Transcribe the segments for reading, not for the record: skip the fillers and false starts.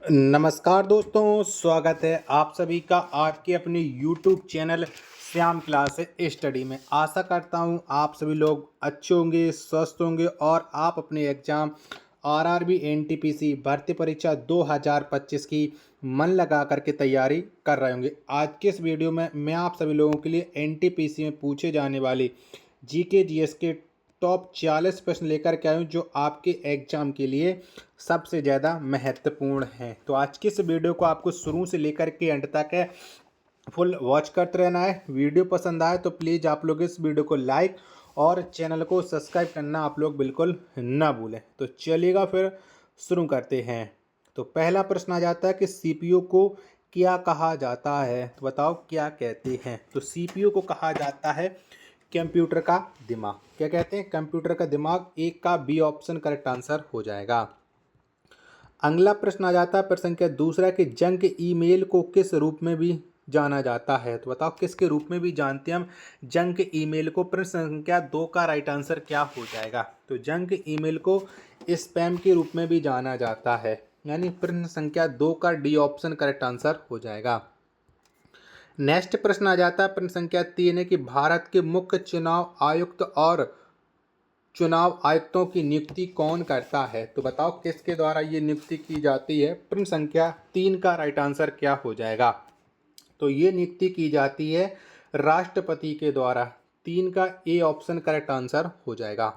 नमस्कार दोस्तों, स्वागत है आप सभी का आपके अपने YouTube channel Shyam class study में। आशा करता हूँ आप सभी लोग अच्छे होंगे, स्वस्थ होंगे और आप अपने एग्ज़ाम आरआरबी एनटीपीसी भर्ती परीक्षा 2025 की मन लगा करके तैयारी कर रहे होंगे। आज के इस वीडियो में मैं आप सभी लोगों के लिए एनटीपीसी में पूछे जाने वाले जीके जीएस के टॉप 40 प्रश्न लेकर के आया हूँ जो आपके एग्जाम के लिए सबसे ज़्यादा महत्वपूर्ण हैं। तो आज की इस वीडियो को आपको शुरू से लेकर के एंड तक है फुल वॉच करते रहना है। वीडियो पसंद आए तो प्लीज़ आप लोग इस वीडियो को लाइक और चैनल को सब्सक्राइब करना आप लोग बिल्कुल ना भूलें। तो चलिएगा फिर शुरू करते हैं। तो पहला प्रश्न आ जाता है कि सीपीयू को क्या कहा जाता है। तो बताओ क्या कहते हैं। तो सीपीयू को कहा जाता है कंप्यूटर का दिमाग। क्या कहते हैं? कंप्यूटर का दिमाग। एक का बी ऑप्शन करेक्ट आंसर हो जाएगा। अगला प्रश्न आ जाता है प्रश्न संख्या दूसरा कि जंक ईमेल को किस रूप में भी जाना जाता है। तो बताओ किसके रूप में भी जानते हैं हम जंक ईमेल को। प्रश्न संख्या 2 का राइट आंसर क्या हो जाएगा। तो जंक ईमेल को स्पैम के रूप में भी जाना जाता है, यानी प्रश्न संख्या 2 का डी ऑप्शन करेक्ट आंसर हो जाएगा। नेक्स्ट प्रश्न आ जाता है प्रश्न संख्या 3 है कि भारत के मुख्य चुनाव आयुक्त और चुनाव आयुक्तों की नियुक्ति कौन करता है। तो बताओ किसके द्वारा ये नियुक्ति की जाती है। प्रश्न संख्या 3 का राइट आंसर क्या हो जाएगा। तो ये नियुक्ति की जाती है राष्ट्रपति के द्वारा। 3 का ए ऑप्शन करेक्ट आंसर हो जाएगा।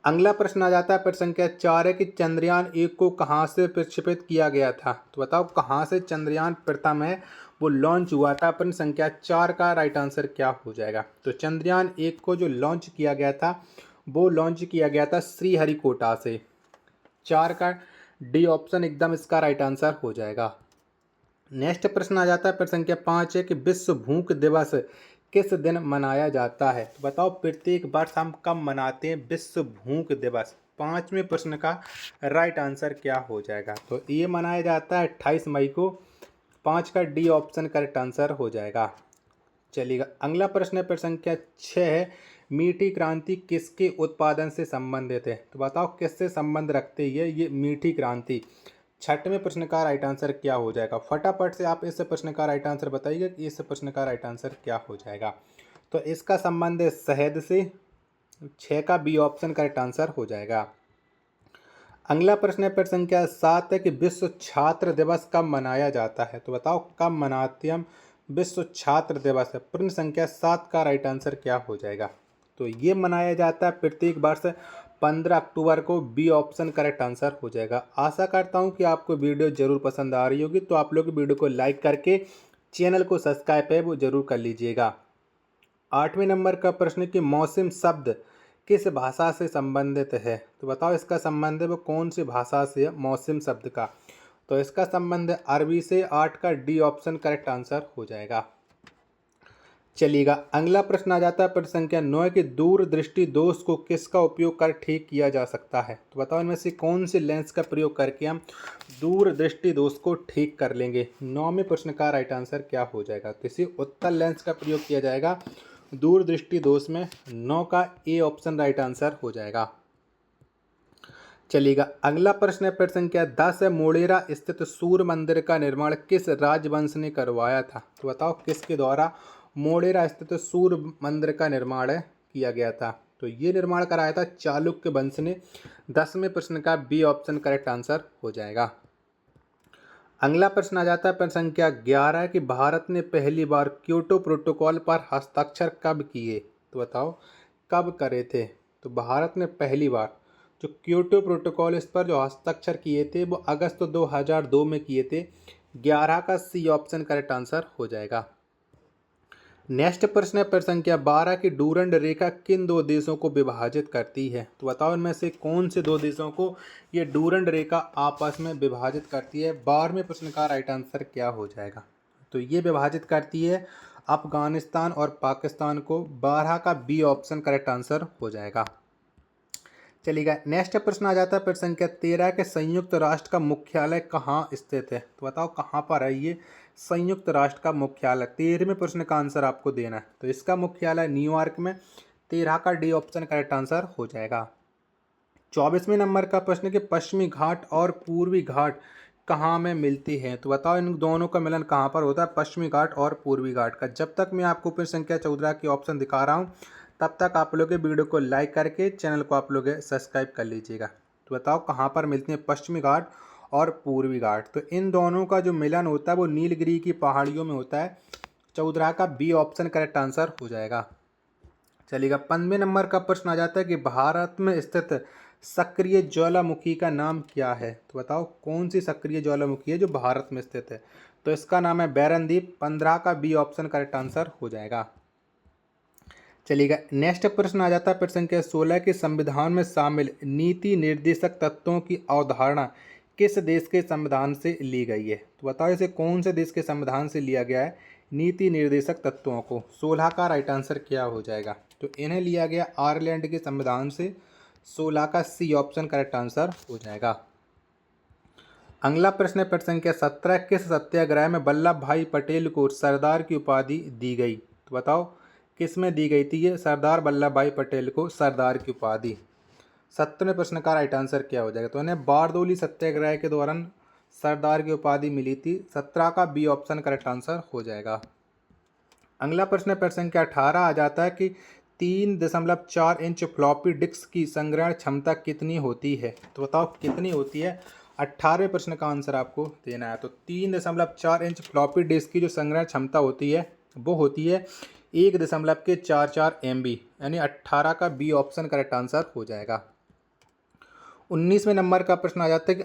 अगला प्रश्न आ जाता है प्रश्न संख्या 4 है कि चंद्रयान 1 को कहाँ से प्रक्षेपित किया गया था। तो बताओ कहाँ से चंद्रयान प्रथम है वो लॉन्च हुआ था। प्रश्न संख्या 4 का राइट आंसर क्या हो जाएगा। तो चंद्रयान 1 को जो लॉन्च किया गया था वो लॉन्च किया गया था श्रीहरिकोटा से। 4 का डी ऑप्शन एकदम इसका राइट आंसर हो जाएगा। नेक्स्ट प्रश्न आ जाता है प्रश्न संख्या 5 है कि विश्व भूख दिवस किस दिन मनाया जाता है। तो बताओ प्रत्येक वर्ष हम कब मनाते हैं विश्व भूख दिवस। 5वें प्रश्न का राइट आंसर क्या हो जाएगा। तो ये मनाया जाता है 28 मई को। 5 का डी ऑप्शन करेक्ट आंसर हो जाएगा। चलिएगा अगला प्रश्न है प्रश्न संख्या 6 है मीठी क्रांति किसके उत्पादन से संबंधित है। तो बताओ किससे संबंध रखते हैं ये मीठी क्रांति। 6वें प्रश्न का राइट आंसर क्या हो जाएगा। फटाफट से आप इस प्रश्न का राइट आंसर बताइएगा कि इस प्रश्न का राइट आंसर क्या हो जाएगा। तो इसका संबंध है शहद से। 6 का बी ऑप्शन करेक्ट आंसर हो जाएगा। अगला प्रश्न है प्रश्न संख्या 7 है कि विश्व छात्र दिवस कब मनाया जाता है। तो बताओ कब मनाते हैं हम विश्व छात्र दिवस। प्रश्न संख्या 7 का राइट आंसर क्या हो जाएगा। तो ये मनाया जाता है प्रत्येक वर्ष 15 अक्टूबर को। बी ऑप्शन करेक्ट आंसर हो जाएगा। आशा करता हूँ कि आपको वीडियो जरूर पसंद आ रही होगी। तो आप लोग वीडियो को लाइक करके चैनल को सब्सक्राइब है वो जरूर कर लीजिएगा। 8वें नंबर का प्रश्न कि मौसम शब्द किस भाषा से संबंधित है। तो बताओ इसका संबंध है वो कौन सी भाषा से है मौसम शब्द का। तो इसका संबंध है अरबी से। 8 का डी ऑप्शन करेक्ट आंसर हो जाएगा। चलिएगा अगला प्रश्न आ जाता है प्रश्न संख्या 9 कि दूरदृष्टि दोष को किसका उपयोग कर ठीक किया जा सकता है। तो बताओ इनमें से कौन से लेंस का प्रयोग करके हम दूरदृष्टि दोष को ठीक कर लेंगे। 9वें प्रश्न का राइट आंसर क्या हो जाएगा। तो इसी उत्तल लेंस का प्रयोग किया जाएगा दूरदृष्टि दोष में। 9 का ए ऑप्शन राइट आंसर हो जाएगा। चलिएगा अगला प्रश्न है प्रश्न संख्या 10 है मोढेरा स्थित सूर्य मंदिर का निर्माण किस राजवंश ने करवाया था। तो बताओ किसके द्वारा मोढेरा स्थित सूर्य मंदिर का निर्माण किया गया था। तो ये निर्माण कराया था चालुक्य वंश ने। 10वें प्रश्न का बी ऑप्शन करेक्ट आंसर हो जाएगा। अगला प्रश्न आ जाता है प्रश्न संख्या 11 कि भारत ने पहली बार क्योटो प्रोटोकॉल पर हस्ताक्षर कब किए। तो बताओ कब करे थे। तो भारत ने पहली बार जो क्योटो प्रोटोकॉल इस पर जो हस्ताक्षर किए थे वो अगस्त 2002 में किए थे। 11 का सी ऑप्शन करेक्ट आंसर हो जाएगा। नेक्स्ट प्रश्न है प्रश्न संख्या 12 की डूरंड रेखा किन दो देशों को विभाजित करती है। तो बताओ इनमें से कौन से दो देशों को ये डूरंड रेखा आपस में विभाजित करती है। 12वें प्रश्न का राइट आंसर क्या हो जाएगा। तो ये विभाजित करती है अफगानिस्तान और पाकिस्तान को। 12 का बी ऑप्शन करेक्ट आंसर हो जाएगा। चलिएगा नेक्स्ट प्रश्न आ जाता है प्रश्न संख्या 13 के संयुक्त राष्ट्र का मुख्यालय कहाँ स्थित है। तो बताओ कहाँ पर है ये संयुक्त राष्ट्र का मुख्यालय। 13वें प्रश्न का आंसर आपको देना है। तो इसका मुख्यालय न्यूयॉर्क में। 13 का डी ऑप्शन करेक्ट आंसर हो जाएगा। 24वें नंबर का प्रश्न कि पश्चिमी घाट और पूर्वी घाट कहाँ में मिलती हैं? तो बताओ इन दोनों का मिलन कहाँ पर होता है? पश्चिमी घाट और पूर्वी घाट का। जब तक मैं आपको प्रश्न संख्या 14 की ऑप्शन दिखा रहा हूँ तब तक आप लोग वीडियो को लाइक करके चैनल को आप लोग सब्सक्राइब कर लीजिएगा। तो बताओ कहाँ पर मिलती हैं पश्चिमी घाट और पूर्वी घाट? तो इन दोनों का जो मिलन होता है वो नीलगिरी की पहाड़ियों में होता है। 14 का बी ऑप्शन करेक्ट आंसर हो जाएगा। चलिएगा 15वें नंबर का प्रश्न आ जाता है कि भारत में स्थित सक्रिय ज्वालामुखी का नाम क्या है? तो बताओ कौन सी सक्रिय ज्वालामुखी है जो भारत में स्थित है? तो इसका नाम है बैरनदीप। 15 का बी ऑप्शन करेक्ट आंसर हो जाएगा। चलिएगा नेक्स्ट प्रश्न आ जाता है प्रश्न संख्या 16 के संविधान में शामिल नीति निर्देशक तत्वों की अवधारणा किस देश के संविधान से ली गई है? तो बताओ इसे कौन से देश के संविधान से लिया गया है नीति निर्देशक तत्वों को? 16 का राइट आंसर क्या हो जाएगा? तो इन्हें लिया गया आयरलैंड के संविधान से। 16 का सी ऑप्शन करेक्ट आंसर हो जाएगा। अगला प्रश्न है प्रश्न संख्या 17 किस सत्याग्रह में वल्लभ भाई पटेल को सरदार की उपाधि दी गई? तो बताओ किस में दी गई थी ये सरदार वल्लभ भाई पटेल को सरदार की उपाधि? 17वें प्रश्न का राइट आंसर क्या हो जाएगा? तो इन्हें बारदोली सत्याग्रह के दौरान सरदार की उपाधि मिली थी। 17 का बी ऑप्शन करेक्ट आंसर हो जाएगा। अगला प्रश्न प्रश्न संख्या 18 आ जाता है कि 3.4 इंच फ्लॉपी डिस्क की संग्रहण क्षमता कितनी होती है? तो बताओ कितनी होती है? 18वें प्रश्न का आंसर आपको देना है। तो 3.4 इंच फ्लॉपी डिस्क की जो संग्रहण क्षमता होती है वो होती है 1.44 MB, यानी 18 का बी ऑप्शन करेक्ट आंसर हो जाएगा। 19वें नंबर का प्रश्न आ जाता है कि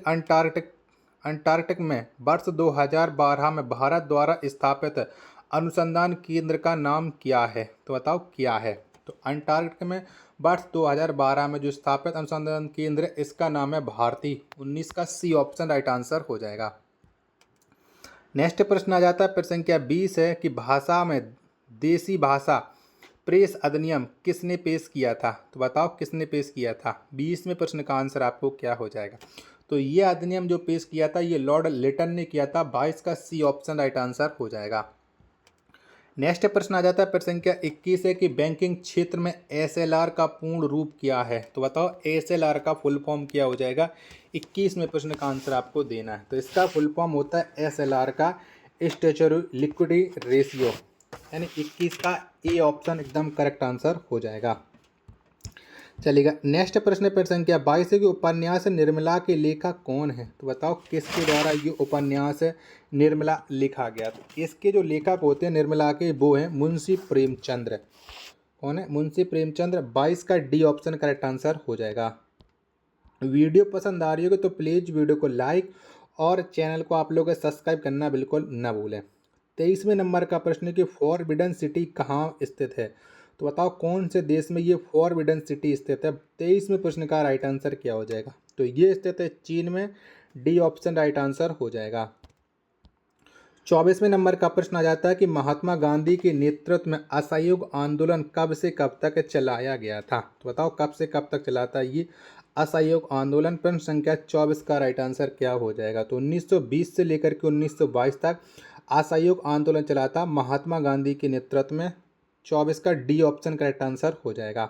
अंटार्कटिक में वर्ष 2012 में भारत द्वारा स्थापित अनुसंधान केंद्र का नाम क्या है? तो बताओ क्या है? तो अंटार्कटिक में वर्ष 2012 में जो स्थापित अनुसंधान केंद्र है इसका नाम है भारती। 19 का सी ऑप्शन राइट आंसर हो जाएगा। नेक्स्ट प्रश्न आ जाता है प्रश्न संख्या 20 है कि भाषा में देसी भाषा प्रेस अधिनियम किसने पेश किया था? तो बताओ किसने पेश किया था? 20वें प्रश्न का आंसर आपको क्या हो जाएगा? तो ये अधिनियम जो पेश किया था ये लॉर्ड लिटन ने किया था। 22 का सी ऑप्शन राइट आंसर हो जाएगा। नेक्स्ट प्रश्न आ जाता है प्रश्न संख्या 21 है कि बैंकिंग क्षेत्र में एसएलआर का पूर्ण रूप क्या है? तो बताओ एसएलआर का फुल फॉर्म क्या हो जाएगा? 21वें प्रश्न का आंसर आपको देना है। तो इसका फुल फॉर्म होता है एसएलआर का स्टैच्यूटरी लिक्विडिटी रेशियो, यानी 21 का ए ऑप्शन एकदम करेक्ट आंसर हो जाएगा। चलिएगा नेक्स्ट प्रश्न प्रश्न संख्या 22 है कि उपन्यास निर्मला के लेखक कौन है? तो बताओ किसके द्वारा ये उपन्यास निर्मला लिखा गया? तो इसके जो लेखक होते हैं निर्मला के वो हैं मुंशी प्रेमचंद्र। कौन है? मुंशी प्रेमचंद्र। 22 का डी ऑप्शन करेक्ट आंसर हो जाएगा। वीडियो पसंद आ रही होगी तो प्लीज़ वीडियो को लाइक और चैनल को आप लोग सब्सक्राइब करना बिल्कुल न भूलें। 23वें नंबर का प्रश्न है कि फॉरबिडन सिटी कहाँ स्थित है? तो बताओ कौन से देश में ये फॉरबिडन सिटी स्थित है? 23वें प्रश्न का राइट आंसर क्या हो जाएगा? तो ये स्थित है चीन में। डी ऑप्शन राइट आंसर हो जाएगा। 24वें नंबर का प्रश्न आ जाता है कि महात्मा गांधी के नेतृत्व में असहयोग आंदोलन कब से कब तक चलाया गया था? तो बताओ कब से कब तक चला था ये असहयोग आंदोलन? प्रश्न संख्या 24 का राइट आंसर क्या हो जाएगा? तो 1920 से लेकर के 1922 तक असहयोग आंदोलन चला था महात्मा गांधी के नेतृत्व में। 24 का डी ऑप्शन करेक्ट आंसर हो जाएगा।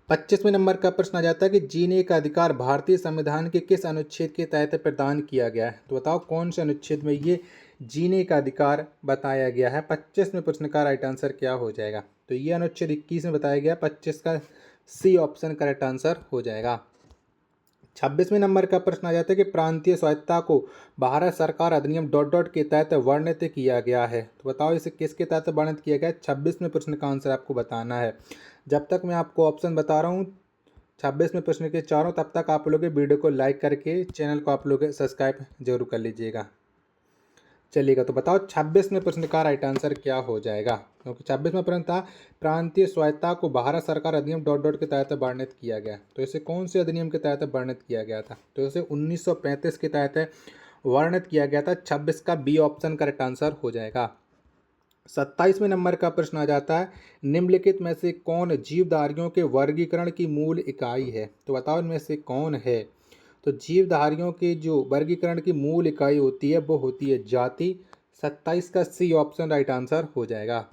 25वें नंबर का प्रश्न आ जाता है कि जीने का अधिकार भारतीय संविधान के किस अनुच्छेद के तहत प्रदान किया गया है? तो बताओ कौन से अनुच्छेद में ये जीने का अधिकार बताया गया है? 25वें प्रश्न का राइट आंसर क्या हो जाएगा? तो ये अनुच्छेद 21 में बताया गया। 25 का सी ऑप्शन करेक्ट आंसर हो जाएगा। 26वें नंबर का प्रश्न आ जाता है कि प्रांतीय स्वायत्तता को भारत सरकार अधिनियम ... के तहत वर्णित किया गया है। तो बताओ इसे किसके तहत वर्णित किया गया है? 26वें प्रश्न का आंसर आपको बताना है। जब तक मैं आपको ऑप्शन बता रहा हूँ 26वें प्रश्न के चारों, तब तक आप लोग वीडियो को लाइक करके चैनल को आप लोग सब्सक्राइब जरूर कर लीजिएगा। चलिएगा तो बताओ 26वें प्रश्न का राइट आंसर क्या हो जाएगा? क्योंकि 26वां प्रश्न था प्रांतीय स्वायत्तता को भारत सरकार अधिनियम ... के तहत वर्णित किया गया। तो इसे कौन से अधिनियम के तहत वर्णित किया गया था? तो इसे 1935 के तहत वर्णित किया गया था। 26 का बी ऑप्शन करेक्ट आंसर हो जाएगा। 27वें नंबर का प्रश्न आ जाता है निम्नलिखित में से कौन जीवधारियों के वर्गीकरण की मूल इकाई है? तो बताओ इनमें से कौन है? तो जीवधारियों के जो वर्गीकरण की मूल इकाई होती है वो होती है जाति। 27 का सी ऑप्शन राइट आंसर हो जाएगा।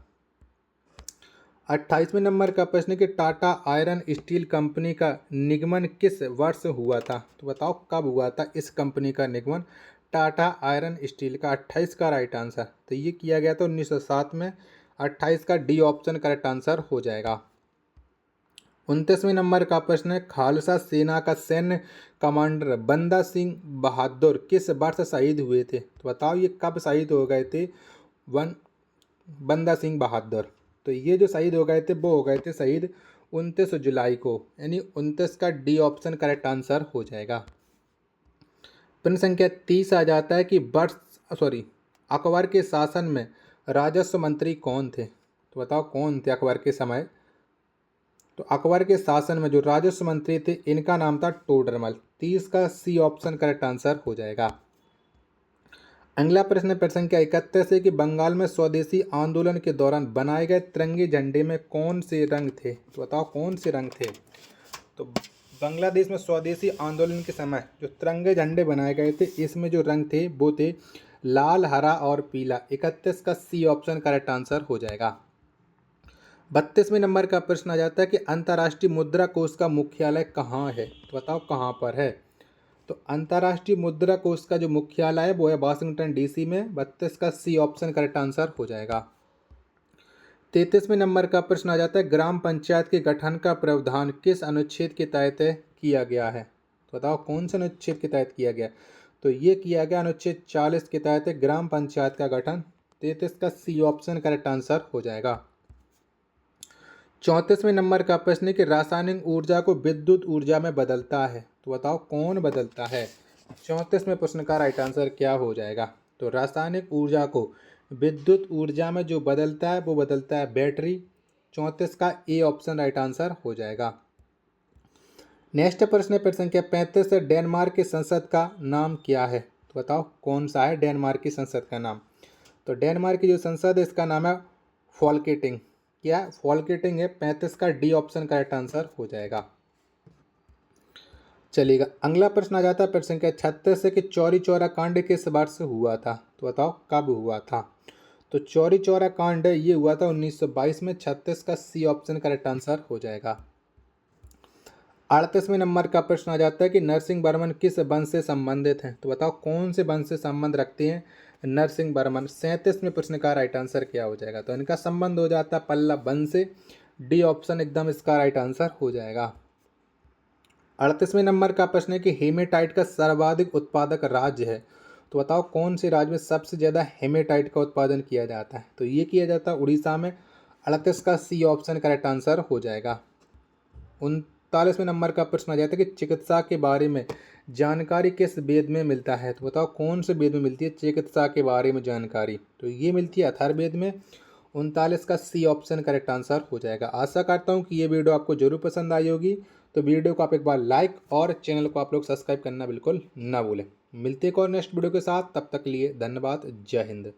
28वें नंबर का प्रश्न है कि टाटा आयरन स्टील कंपनी का निगमन किस वर्ष हुआ था? तो बताओ कब हुआ था इस कंपनी का निगमन? टाटा आयरन स्टील का 28 का राइट आंसर। तो ये किया गया था 1907 में। 28 का डी ऑप्शन करेक्ट आंसर हो जाएगा। 29वें नंबर का प्रश्न है खालसा सेना का सैन्य कमांडर बंदा सिंह बहादुर किस वर्ष शहीद हुए थे? तो बताओ ये कब शहीद हो गए थे बंदा सिंह बहादुर? तो ये जो शहीद हो गए थे वो हो गए थे शहीद 29 जुलाई को, यानी 29 का डी ऑप्शन करेक्ट आंसर हो जाएगा। प्रश्न संख्या 30 आ जाता है कि अकबर के शासन में राजस्व मंत्री कौन थे? तो बताओ कौन थे अकबर के समय? तो अकबर के शासन में जो राजस्व मंत्री थे इनका नाम था टोडरमल। 30 का सी ऑप्शन करेक्ट आंसर हो जाएगा। अगला प्रश्न संख्या 31 है कि बंगाल में स्वदेशी आंदोलन के दौरान बनाए गए तिरंगे झंडे में कौन से रंग थे? तो बताओ कौन से रंग थे? तो बांग्लादेश में स्वदेशी आंदोलन के समय जो तिरंगे झंडे बनाए गए थे इसमें जो रंग थे वो थे लाल, हरा और पीला। 31 का सी ऑप्शन करेक्ट आंसर हो जाएगा। 32वें नंबर का प्रश्न आ जाता है कि अंतर्राष्ट्रीय मुद्रा कोष का मुख्यालय कहाँ है? तो बताओ कहाँ पर है? तो अंतर्राष्ट्रीय मुद्रा कोष का जो मुख्यालय है वो है वाशिंगटन डीसी में। 32 का सी ऑप्शन करेक्ट आंसर हो जाएगा। 33वें नंबर का प्रश्न आ जाता है ग्राम पंचायत के गठन का प्रावधान किस अनुच्छेद के तहत किया गया है? तो बताओ कौन से अनुच्छेद के तहत किया गया? तो ये किया गया अनुच्छेद 40 के तहत ग्राम पंचायत का गठन। 33 का सी ऑप्शन करेक्ट आंसर हो जाएगा। 34वें नंबर का प्रश्न है कि रासायनिक ऊर्जा को विद्युत ऊर्जा में बदलता है। तो बताओ कौन बदलता है? 34वें प्रश्न का राइट आंसर क्या हो जाएगा? तो रासायनिक ऊर्जा को विद्युत ऊर्जा में जो बदलता है वो बदलता है बैटरी। 34 का ए ऑप्शन राइट आंसर हो जाएगा। नेक्स्ट प्रश्न है संख्या 35 है डेनमार्क की संसद का नाम क्या है? तो बताओ कौन सा है डेनमार्क की संसद का नाम? तो डेनमार्क की जो संसद है इसका नाम है फॉल्केटिंग। क्या फॉल्केटिंग है। 35 का डी ऑप्शन करेक्ट आंसर हो जाएगा। चलिएगा अगला प्रश्न आ जाता है प्रश्न संख्या 36 से कि चौरी चौरा कांड किस वर्ष हुआ था? तो बताओ कब हुआ था? तो चौरी चौरा कांड ये हुआ था 1922 में। 36 का सी ऑप्शन करेक्ट आंसर हो जाएगा। 38वें नंबर का प्रश्न आ जाता है कि नरसिंह वर्मन किस वंश से संबंधित हैं? तो बताओ कौन से वंश से संबंध रखते हैं नरसिंह वर्मन? 37वें प्रश्न का राइट आंसर क्या हो जाएगा? तो इनका संबंध हो जाता है पल्लव वंश से। डी ऑप्शन एकदम इसका राइट आंसर हो जाएगा। 38वें नंबर का प्रश्न है कि हेमेटाइट का सर्वाधिक उत्पादक राज्य है। तो बताओ कौन से राज्य में सबसे ज़्यादा हेमेटाइट का उत्पादन किया जाता है? तो ये किया जाता है उड़ीसा में। 38 का सी ऑप्शन करेक्ट आंसर हो जाएगा। 39वें नंबर का प्रश्न आ जाता है कि चिकित्सा के बारे में जानकारी किस वेद में मिलता है? तो बताओ कौन से वेद में मिलती है चिकित्सा के बारे में जानकारी? तो ये मिलती है अथर्ववेद में। 39 का सी ऑप्शन करेक्ट आंसर हो जाएगा। आशा करता हूँ कि ये वीडियो आपको जरूर पसंद आई होगी। तो वीडियो को आप एक बार लाइक और चैनल को आप लोग सब्सक्राइब करना बिल्कुल ना भूलें। मिलते हैं और नेक्स्ट वीडियो के साथ, तब तक के लिए धन्यवाद। जय हिंद।